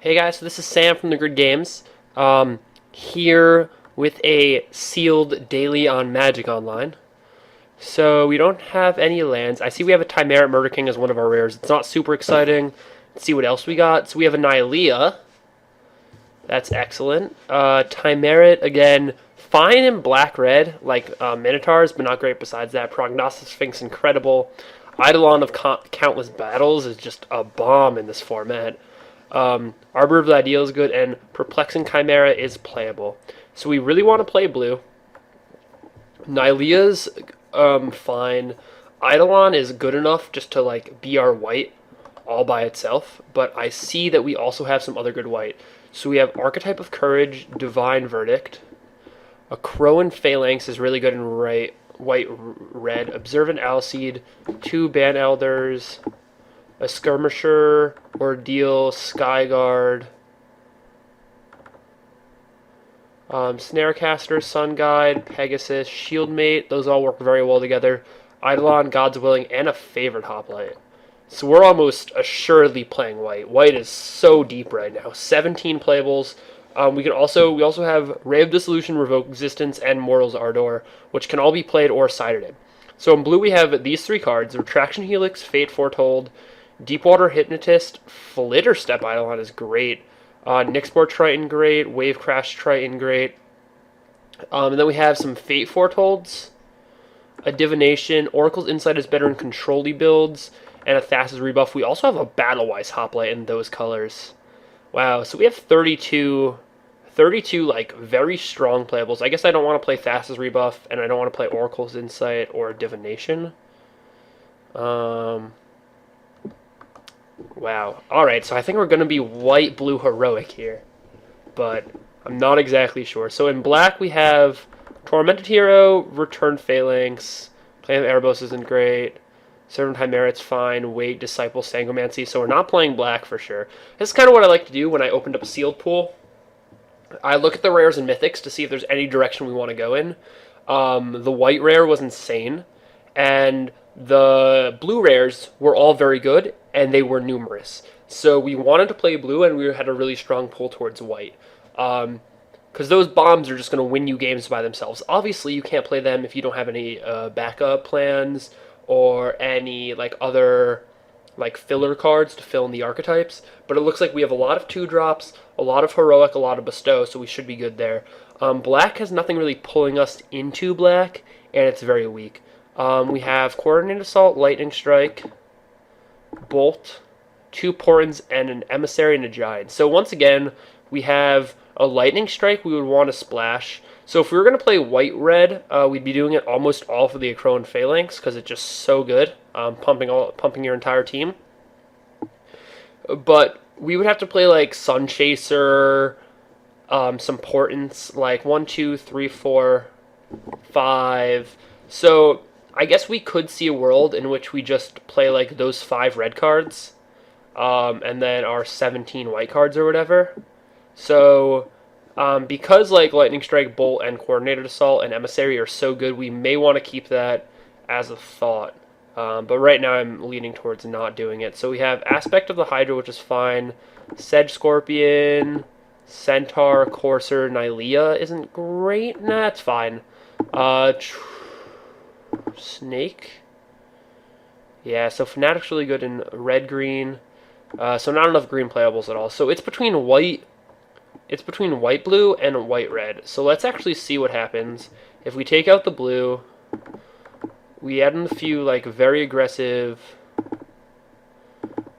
Hey guys, so this is Sam from the Grid Games, here with a sealed daily on Magic Online. So we don't have any lands. I see we have a Chimera Murder King as one of our rares. It's not super exciting. Let's see what else we got. So we have a Nylea. That's excellent. Chimera, again, fine in black-red, like Minotaurs, but not great besides that. Prognosis Sphinx, incredible. Eidolon of Countless Battles is just a bomb in this format. Arbor of the Ideal is good, and Perplexing Chimera is playable. So we really want to play blue. Nylea's fine. Eidolon is good enough just to like be our white all by itself, but I see that we also have some other good white. So we have Archetype of Courage, Divine Verdict. A Crowan Phalanx is really good in white-red. Observant Alseid, 2 Ban Elders, a Skirmisher, Ordeal, Skyguard, Snarecaster, Sun Guide, Pegasus, Shieldmate. Those all work very well together. Eidolon, God's Willing, and a Favored Hoplite. So we're almost assuredly playing white. White is so deep right now. 17 playables. We also have Ray of Dissolution, Revoke Existence, and Mortal's Ardor, which can all be played or sided in. So in blue we have these 3 cards: Retraction Helix, Fate Foretold, Deepwater Hypnotist, Flitter Step Eidolon is great. Nyxbor Triton great, Wave Crash Triton great. And then we have some Fate Foretolds, a Divination, Oracle's Insight is better in control-y builds, and a Thassa's Rebuff. We also have a Battle-Wise Hoplite in those colors. Wow, so we have 32 like very strong playables. I guess I don't want to play Thassa's Rebuff, and I don't want to play Oracle's Insight or Divination. Wow. Alright, so I think we're going to be white-blue heroic here. But I'm not exactly sure. So in black we have Tormented Hero, Return Phalanx, Plan of Erebos isn't great, Servant Chimerat's fine, Wait, Disciple, Sangomancy. So we're not playing black for sure. This is kind of what I like to do when I opened up a sealed pool. I look at the rares and mythics to see if there's any direction we want to go in. The white rare was insane, and the blue rares were all very good, and they were numerous. So we wanted to play blue, and we had a really strong pull towards white. Because those bombs are just going to win you games by themselves. Obviously, you can't play them if you don't have any backup plans or any like other like filler cards to fill in the archetypes. But it looks like we have a lot of 2-drops, a lot of heroic, a lot of bestow, so we should be good there. Black has nothing really pulling us into black, and it's very weak. We have Coordinated Assault, Lightning Strike, Bolt, 2 Portents, and an Emissary and a Giant. So once again, we have a Lightning Strike we would want to splash. So if we were going to play white-red, we'd be doing it almost all for the Acroan Phalanx, because it's just so good, pumping your entire team. But we would have to play like Sun Chaser, some Portents, like 1, 2, 3, 4, 5. So I guess we could see a world in which we just play like those 5 red cards, and then our 17 white cards or whatever. So because like Lightning Strike, Bolt, and Coordinated Assault and Emissary are so good, we may want to keep that as a thought. But right now I'm leaning towards not doing it. So we have Aspect of the Hydra, which is fine. Sedge Scorpion, Centaur, Courser, Nylea isn't great. Nah, it's fine. Snake. Yeah, so Fanatic's really good in red-green. So not enough green playables at all. So it's between white-blue and white-red. So let's actually see what happens. If we take out the blue, we add in a few like very aggressive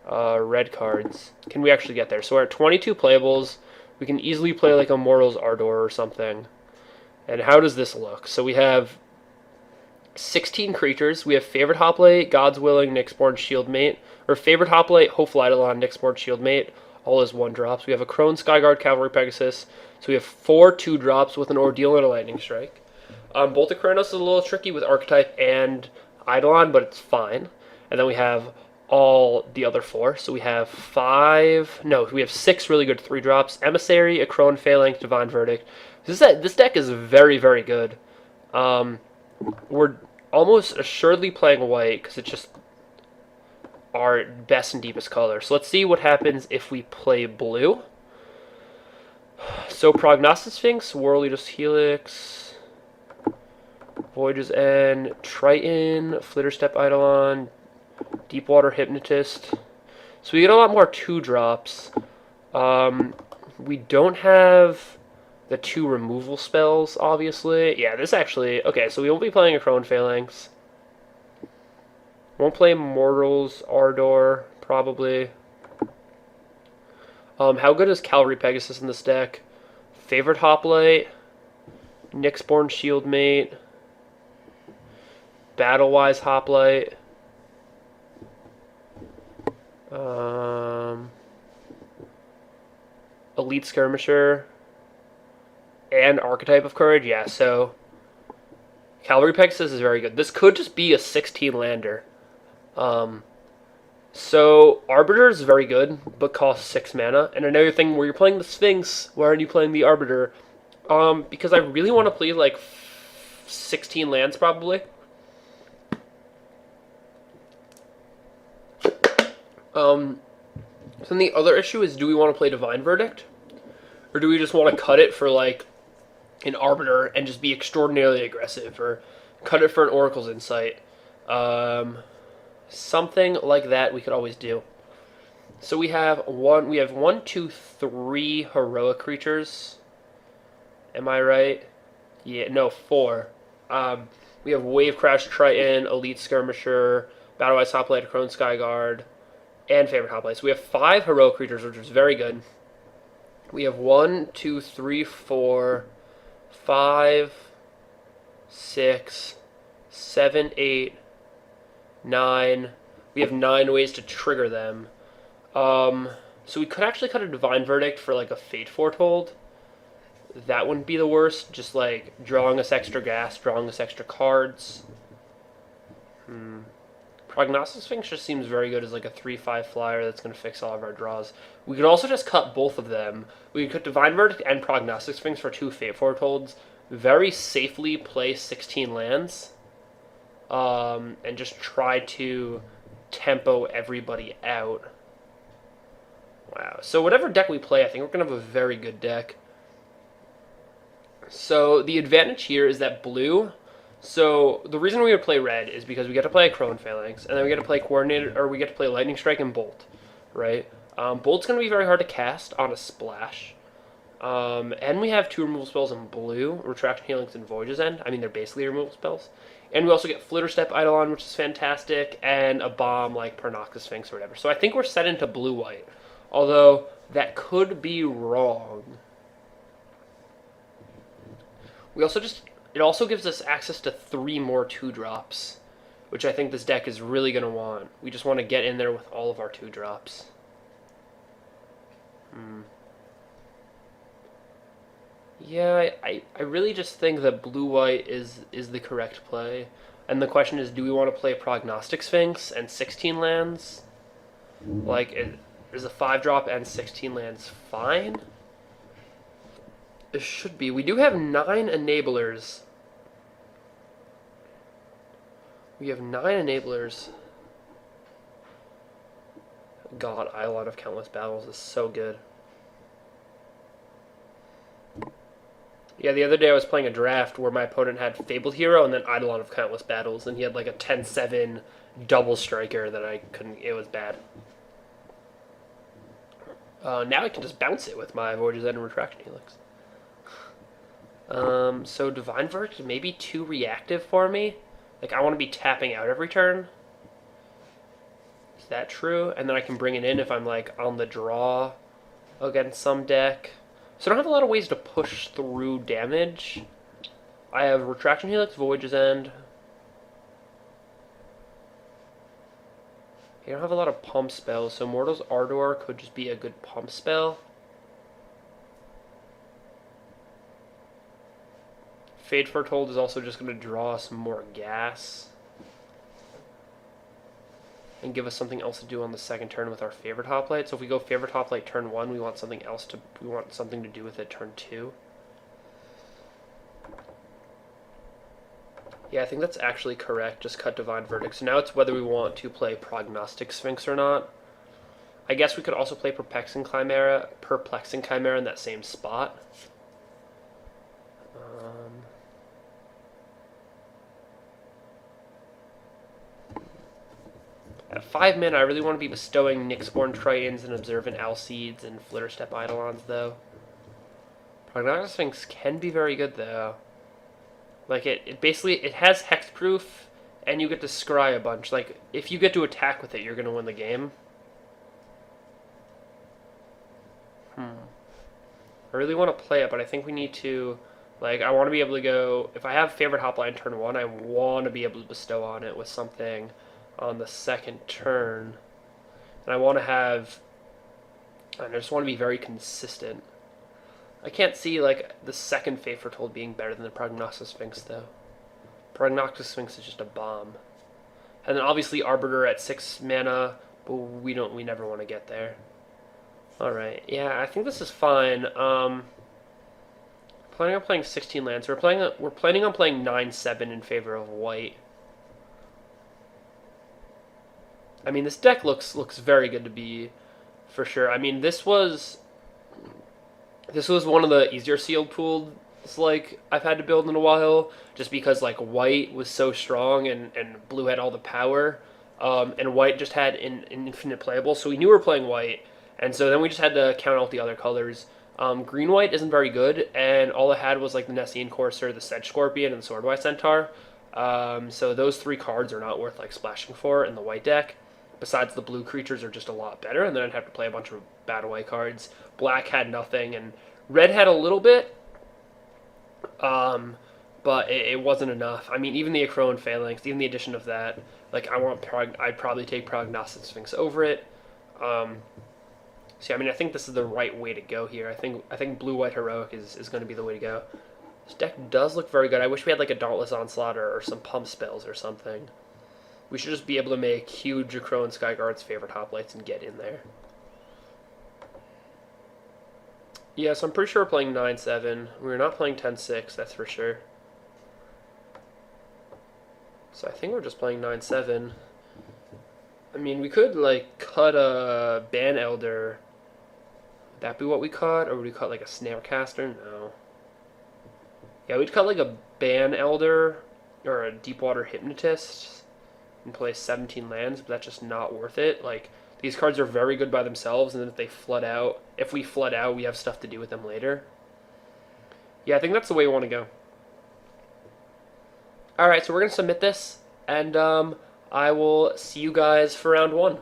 red cards. Can we actually get there? So we're at 22 playables. We can easily play like a Mortal's Ardor or something. And how does this look? So we have 16 creatures. We have Favored Hoplite, God's Willing, Nyxborn, Shieldmate. Or Favored Hoplite, Hopeful Eidolon, Nyxborn, Shieldmate. All as 1-drops. We have a Crone, Skyguard, Cavalry, Pegasus. So we have 4 2-drops with an Ordeal and a Lightning Strike. Bolt of Kranos is a little tricky with Archetype and Eidolon, but it's fine. And then we have all the other 4. So we have 6 really good 3-drops. Emissary, a Crone Phalanx, Divine Verdict. This deck is very, very good. We're almost assuredly playing white because it's just our best and deepest color. So let's see what happens if we play blue. So Prognostic Sphinx, Whirlitous Helix, Voyage's End, Triton, Flitterstep Eidolon, Deepwater Hypnotist. So we get a lot more 2-drops. We don't have the 2 removal spells, obviously. Yeah, this actually... Okay, so we won't be playing a Crone Phalanx. Won't play Mortals, Ardor, probably. How good is Cavalry Pegasus in this deck? Favorite Hoplite, Nyxborn Shieldmate, Battlewise Hoplite, Elite Skirmisher, and Archetype of Courage. Yeah, so Cavalry Pegasus is very good. This could just be a 16-lander. So Arbiter is very good, but costs 6 mana. And another thing, where you're playing the Sphinx, why aren't you playing the Arbiter? Because I really want to play like 16 lands, probably. So then the other issue is, do we want to play Divine Verdict? Or do we just want to cut it for like an Arbiter and just be extraordinarily aggressive? Or cut it for an Oracle's Insight? Something like that we could always do. So we have 1, 2, 3 heroic creatures. Am I right? Yeah, no, 4. We have Wave Crash Triton, Elite Skirmisher, Battlewise Hoplite, Crone Skyguard, and Favorite Hoplite. So we have 5 heroic creatures, which is very good. We have 1, 2, 3, 4, 5, 6, 7, 8, 9. We have 9 ways to trigger them. So we could actually cut a Divine Verdict for like a Fate Foretold. That wouldn't be the worst. Just like drawing us extra gas, drawing us extra cards. Prognostic Sphinx just seems very good as like a 3/5 flyer that's going to fix all of our draws. We could also just cut both of them. We could cut Divine Verdict and Prognostic Sphinx for 2 Fate Foretolds. Very safely play 16 lands. And just try to tempo everybody out. Wow. So whatever deck we play, I think we're going to have a very good deck. So the advantage here is that blue... So the reason we would play red is because we get to play a Crone Phalanx, and then we get to play Coordinated, or we get to play Lightning Strike and Bolt, right? Bolt's going to be very hard to cast on a splash. And we have 2 removal spells in blue, Retraction Helix and Voyage's End. I mean, they're basically removal spells. And we also get Flitterstep Eidolon, which is fantastic, and a bomb like Prognostic Sphinx or whatever. So I think we're set into blue-white, although that could be wrong. We also it also gives us access to 3 more 2-drops, which I think this deck is really going to want. We just want to get in there with all of our 2-drops. Yeah, I really just think that blue-white is the correct play. And the question is, do we want to play Prognostic Sphinx and 16 lands? Like, is a 5-drop and 16 lands fine? It should be. We do have 9 enablers. We have 9 enablers. God, Eidolon of Countless Battles is so good. Yeah, the other day I was playing a draft where my opponent had Fabled Hero and then Eidolon of Countless Battles, and he had like a 10-7 double striker that I couldn't... It was bad. Now I can just bounce it with my Voyage's End and Retraction Helix. So Divine Verdict may be too reactive for me. Like, I want to be tapping out every turn. Is that true? And then I can bring it in if I'm, like, on the draw against some deck. So I don't have a lot of ways to push through damage. I have Retraction Helix, Voyage's End. I don't have a lot of pump spells, so Mortal's Ardor could just be a good pump spell. Fate Foretold is also just going to draw us more gas. And give us something else to do on the second turn with our Favorite Hoplite. So if we go Favorite Hoplite turn 1, we want something to do with it turn 2. Yeah, I think that's actually correct. Just cut Divine Verdict. So now it's whether we want to play Prognostic Sphinx or not. I guess we could also play Perplexing Chimera in that same spot. At 5 mana, I really want to be bestowing Nyxborn Tritons and Observant Alcedes and Flitterstep Eidolons, though. Prognostic Sphinx can be very good, though. Like, it basically, it has hexproof, and you get to scry a bunch. Like, if you get to attack with it, you're going to win the game. I really want to play it, but I think we need to, like, I want to be able to go, if I have favorite hotline turn 1, I want to be able to bestow on it with something on the second turn. And I want to have, and I just want to be very consistent. I can't see, like, the second Fate Foretold being better than the Prognostic Sphinx, though. Prognostic Sphinx is just a bomb. And then obviously Arbiter at 6 mana, but we never want to get there. Alright, yeah, I think this is fine. Planning on playing 16 lands. We're planning on playing 9-7 in favor of white. I mean, this deck looks very good to be, for sure. I mean, this was one of the easier sealed pools like I've had to build in a while, just because like white was so strong and blue had all the power, and white just had an infinite playable. So we knew we were playing white. And so then we just had to count out the other colors. Green-white isn't very good, and all it had was like the Nessian Courser, the Sedge Scorpion, and the Swordwise Centaur. So those 3 cards are not worth like splashing for in the white deck. Besides, the blue creatures are just a lot better, and then I'd have to play a bunch of bad white cards. Black had nothing, and red had a little bit, but it wasn't enough. I mean, even the Acroan Phalanx, even the addition of that, like I'd probably take Prognostic Sphinx over it. So, I mean, I think this is the right way to go here. I think Blue-White Heroic is going to be the way to go. This deck does look very good. I wish we had, like, a Dauntless Onslaught or some pump spells or something. We should just be able to make huge Acro and Skyguard's favorite hoplites and get in there. Yeah, so I'm pretty sure we're playing 9-7. We're not playing 10-6, that's for sure. So I think we're just playing 9-7. I mean, we could, like, cut a Ban Elder. Would that be what we cut? Or would we cut, like, a Snarecaster? No. Yeah, we'd cut, like, a Ban Elder or a Deepwater Hypnotist and play 17 lands, but that's just not worth it. Like, these cards are very good by themselves, and then if we flood out, we have stuff to do with them later. Yeah, I think that's the way we want to go. Alright, so we're going to submit this, and I will see you guys for round 1.